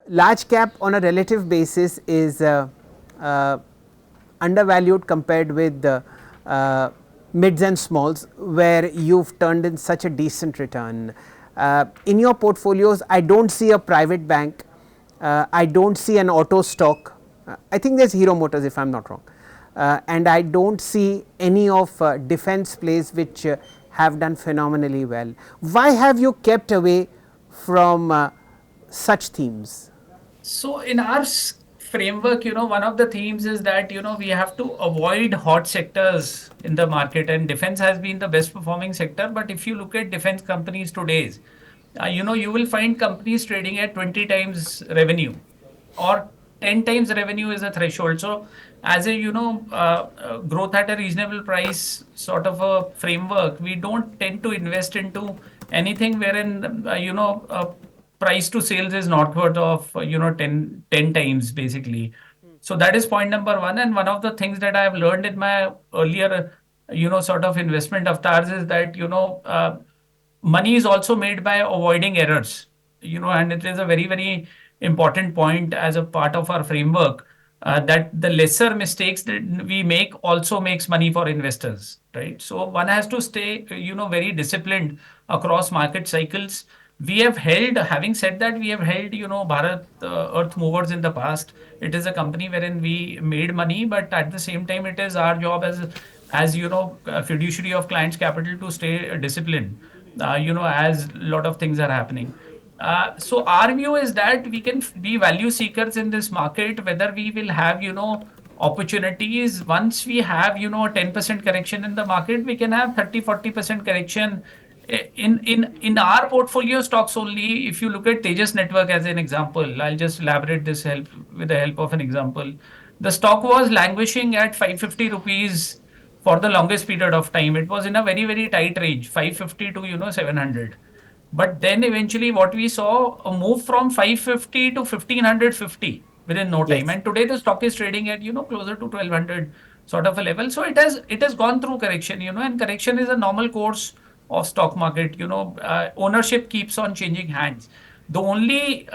large cap on a relative basis is uh, undervalued compared with the mids and smalls, where you've turned in such a decent return. In your portfolios, I don't see a private bank, I don't see an auto stock. I think there's Hero Motors, if I'm not wrong, and I don't see any of defense plays which have done phenomenally well. Why have you kept away from such themes? So in our framework, one of the themes is that, we have to avoid hot sectors in the market, and defense has been the best performing sector. But if you look at defense companies today, you will find companies trading at 20 times revenue, or 10 times revenue is a threshold. So as a, growth at a reasonable price sort of a framework, we don't tend to invest into anything wherein, price to sales is northward of, 10 times basically. So that is point number one. And one of the things that I have learned in my earlier, sort of investment avatars is that, money is also made by avoiding errors, and it is a very, very important point as a part of our framework, that the lesser mistakes that we make also makes money for investors, right? So one has to stay, very disciplined across market cycles. We have held, having said that, we have held, Bharat Earth Movers in the past. It is a company wherein we made money, but at the same time, it is our job as a fiduciary of clients' capital to stay disciplined, as a lot of things are happening. So our view is that we can be value seekers in this market, whether we will have, opportunities. Once we have, a 10% correction in the market, we can have 30-40% correction in our portfolio stocks only. If you look at Tejas Network as an example, I'll just elaborate this help with the help of an example. The stock was languishing at 550 rupees for the longest period of time. It was in a very, very tight range, 550 to 700. But then eventually what we saw, a move from 550 to 1550 within no time. Yes. And today the stock is trading at, closer to 1200 sort of a level. So it has gone through correction, and correction is a normal course of stock market. Ownership keeps on changing hands. The only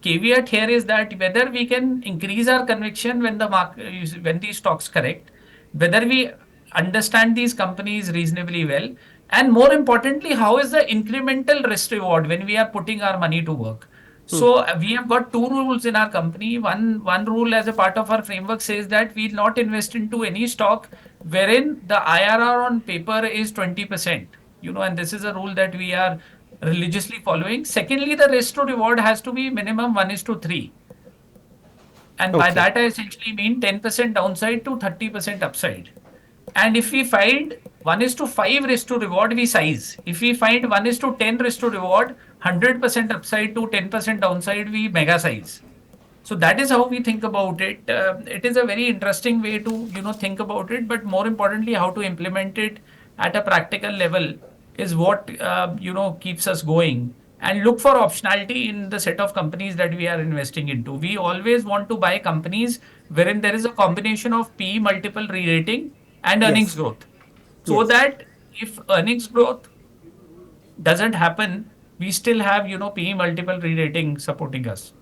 caveat here is that whether we can increase our conviction when the market, when these stocks correct, whether we understand these companies reasonably well, and more importantly, how is the incremental risk reward when we are putting our money to work. So we have got two rules in our company. One rule as a part of our framework says that we will not invest into any stock wherein the IRR on paper is 20%. And this is a rule that we are religiously following. Secondly, the risk to reward has to be minimum 1:3. And by Okay. that, I essentially mean 10% downside to 30% upside. And if we find 1:5 risk to reward, we size. If we find 1:10 risk to reward, 100% upside to 10% downside, we mega size. So that is how we think about it. It is a very interesting way to think about it, but more importantly, how to implement it at a practical level is what keeps us going. And look for optionality in the set of companies that we are investing into. We always want to buy companies wherein there is a combination of P multiple re-rating and earnings Yes. growth, so Yes. that if earnings growth doesn't happen, we still have PE multiple re-rating supporting us.